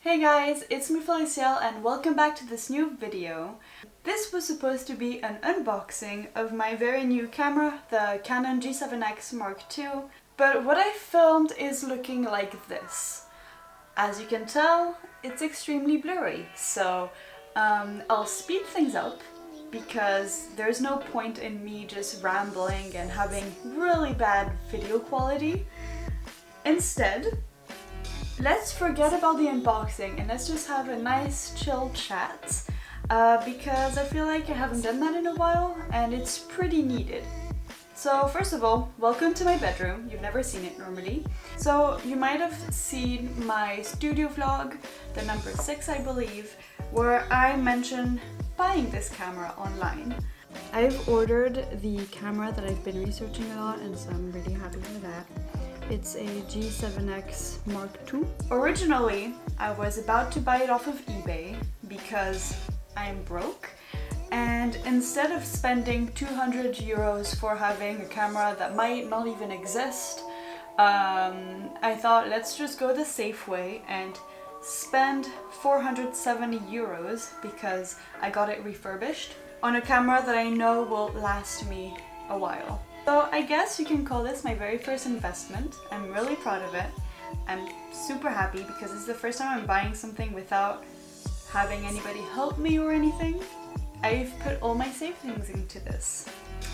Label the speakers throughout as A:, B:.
A: Hey guys, it's me Feliciel and welcome back to this new video. This was supposed to be an unboxing of my very new camera, the Canon G7X Mark II, but what I filmed is looking like this. As you can tell, it's extremely blurry, so I'll speed things up because there's no point in me just rambling and having really bad video quality. Instead, let's forget about the unboxing and let's just have a nice chill chat because I feel like I haven't done that in a while and it's pretty needed. So first of all, welcome to my bedroom. You've never seen it normally. So you might have seen my studio vlog, the number 6 I believe, where I mentioned buying this camera online. I've ordered the camera that I've been researching a lot and so I'm really happy with that. It's a G7X Mark II. Originally, I was about to buy it off of eBay because I'm broke. And instead of spending 200 euros for having a camera that might not even exist, I thought let's just go the safe way and spend 470 euros because I got it refurbished on a camera that I know will last me a while. So I guess you can call this my very first investment. I'm really proud of it. I'm super happy because it's the first time I'm buying something without having anybody help me or anything. I've put all my savings into this.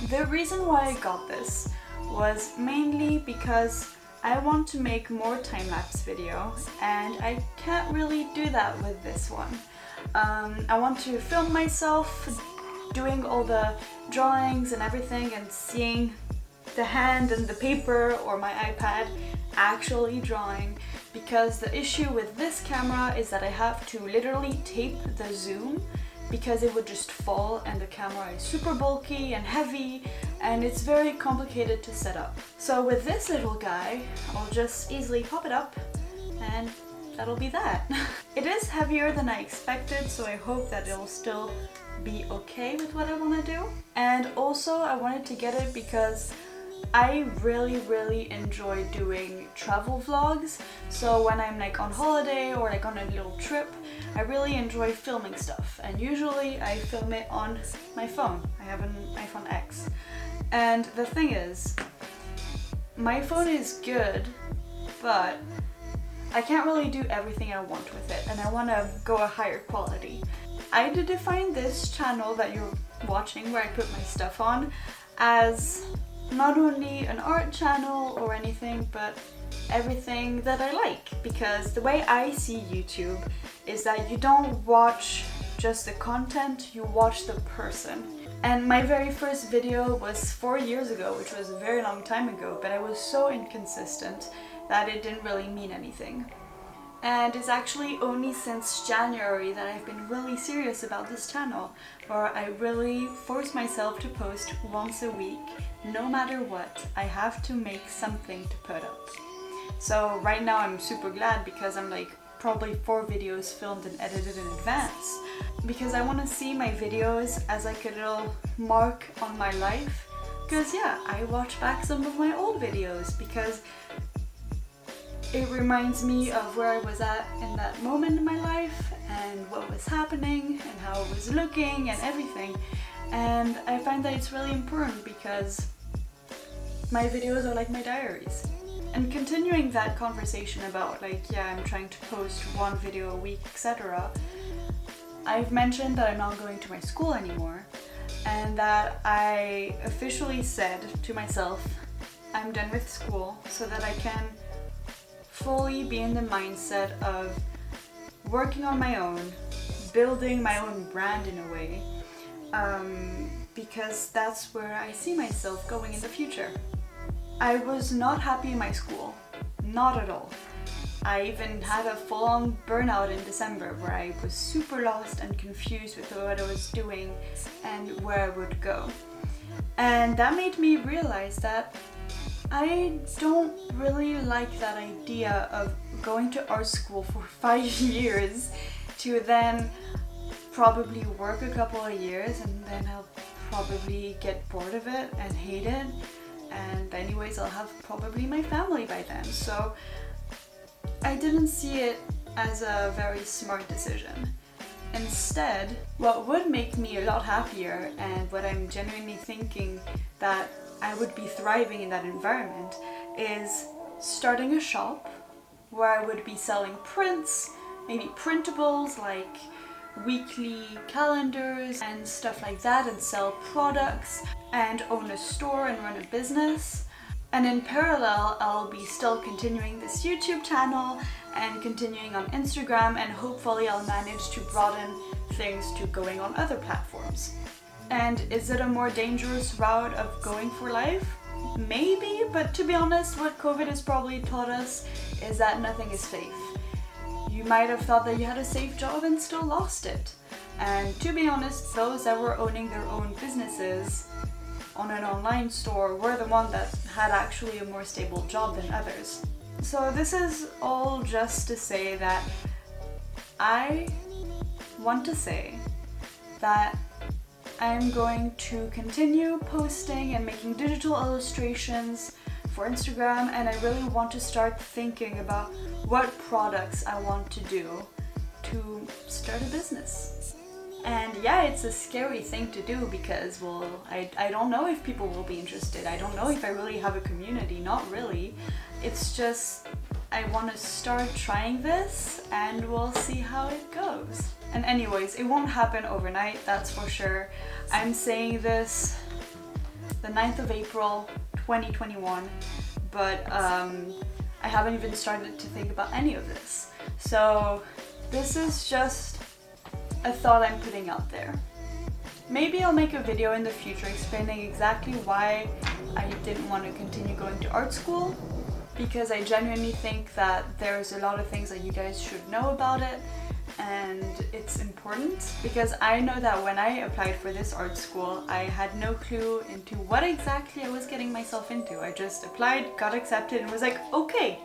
A: The reason why I got this was mainly because I want to make more time-lapse video and I can't really do that with this one. I want to film myself doing all the drawings and everything and seeing the hand and the paper or my iPad actually drawing, because the issue with this camera is that I have to literally tape the zoom because it would just fall and the camera is super bulky and heavy and it's very complicated to set up. So with this little guy, I'll just easily pop it up and that'll be that. It is heavier than I expected, so I hope that it'll still be okay with what I want to do. And also I wanted to get it because I really enjoy doing travel vlogs. So when I'm like on holiday or like on a little trip, I really enjoy filming stuff. And usually I film it on my phone. I have an iPhone X. And the thing is, my phone is good, but I can't really do everything I want with it and I want to go a higher quality. I did define this channel that you're watching where I put my stuff on as not only an art channel or anything, but everything that I like, because the way I see YouTube is that you don't watch just the content, you watch the person. And my very first video was 4 years ago, which was a very long time ago, but I was so inconsistent that it didn't really mean anything. And it's actually only since January that I've been really serious about this channel, where I really force myself to post once a week. No matter what, I have to make something to put up. So right now I'm super glad because I'm like probably 4 videos filmed and edited in advance. Because I want to see my videos as like a little mark on my life. Because yeah, I watch back some of my old videos because it reminds me of where I was at in that moment in my life and what was happening and how I was looking and everything. And I find that it's really important because my videos are like my diaries. And continuing that conversation about like, yeah, I'm trying to post 1 video a week, etc. I've mentioned that I'm not going to my school anymore and that I officially said to myself, I'm done with school so that I can fully be in the mindset of working on my own, building my own brand in a way, because that's where I see myself going in the future. I was not happy in my school, not at all. I even had a full-on burnout in December where I was super lost and confused with what I was doing and where I would go. And that made me realize that I don't really like that idea of going to art school for 5 years to then probably work a couple of years and then I'll probably get bored of it and hate it, and anyways I'll have probably my family by then. So I didn't see it as a very smart decision. Instead, what would make me a lot happier, and what I'm genuinely thinking that I would be thriving in that environment, is starting a shop where I would be selling prints, maybe printables like weekly calendars and stuff like that, and sell products and own a store and run a business. And in parallel, I'll be still continuing this YouTube channel and continuing on Instagram, and hopefully I'll manage to broaden things to going on other platforms. And is it a more dangerous route of going for life? Maybe, but to be honest, what COVID has probably taught us is that nothing is safe. You might have thought that you had a safe job and still lost it. And to be honest, those that were owning their own businesses on an online store were the ones that had actually a more stable job than others. So this is all just to say that I want to say that I'm going to continue posting and making digital illustrations for Instagram, and I really want to start thinking about what products I want to do to start a business. And yeah, it's a scary thing to do because, well, I don't know if people will be interested. I don't know if I really have a community, not really. It's just, I want to start trying this and we'll see how it goes. And anyways, it won't happen overnight, that's for sure. I'm saying this the 9th of April, 2021, but I haven't even started to think about any of this. So this is just a thought I'm putting out there. Maybe I'll make a video in the future explaining exactly why I didn't want to continue going to art school, because I genuinely think that there's a lot of things that you guys should know about it, and it's important, because I know that when I applied for this art school, I had no clue into what exactly I was getting myself into. I just applied, got accepted, and was like, okay,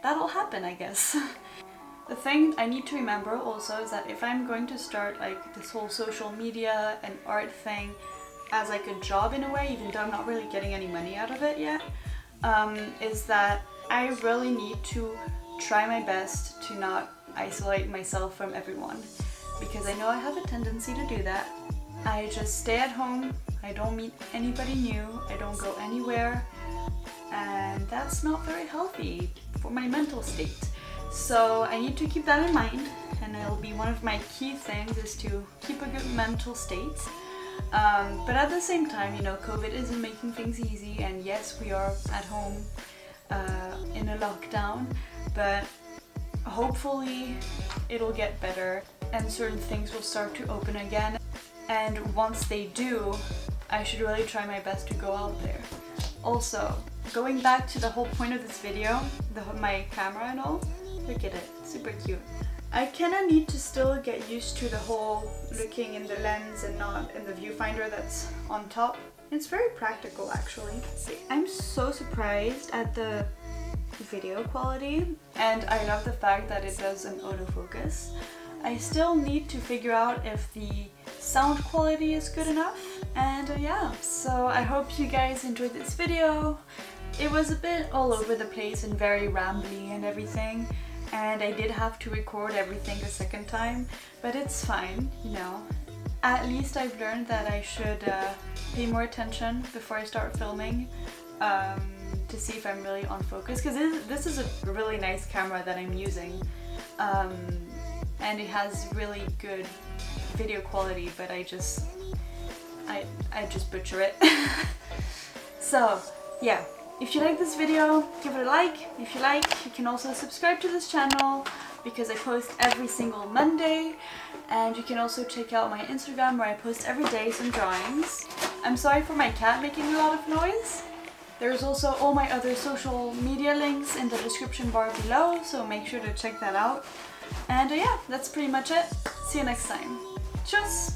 A: that'll happen, I guess. The thing I need to remember also is that if I'm going to start like this whole social media and art thing as like a job in a way, even though I'm not really getting any money out of it yet, is that I really need to try my best to not isolate myself from everyone, because I know I have a tendency to do that. I just stay at home, I don't meet anybody new, I don't go anywhere, and that's not very healthy for my mental state. So I need to keep that in mind, and it'll be one of my key things is to keep a good mental state. But at the same time, you know, COVID isn't making things easy, and yes, we are at home in a lockdown, but hopefully it'll get better and certain things will start to open again. And once they do, I should really try my best to go out there. Also, going back to the whole point of this video, my camera and all, look at it, super cute. I kinda need to still get used to the whole looking in the lens and not in the viewfinder that's on top. It's very practical actually. I'm so surprised at the video quality, and I love the fact that it does an autofocus. I still need to figure out if the sound quality is good enough, and yeah, so I hope you guys enjoyed this video. It was a bit all over the place and very rambly and everything, and I did have to record everything a second time, but it's fine, you know. At least I've learned that I should pay more attention before I start filming to see if I'm really on focus, because this is a really nice camera that I'm using, and it has really good video quality, but I just butcher it. So yeah, if you like this video, give it a like. If you like, you can also subscribe to this channel because I post every single Monday, and you can also check out my Instagram where I post every day some drawings. I'm sorry for my cat making a lot of noise. There's also all my other social media links in the description bar below, so make sure to check that out. And yeah, that's pretty much it. See you next time. Tschüss!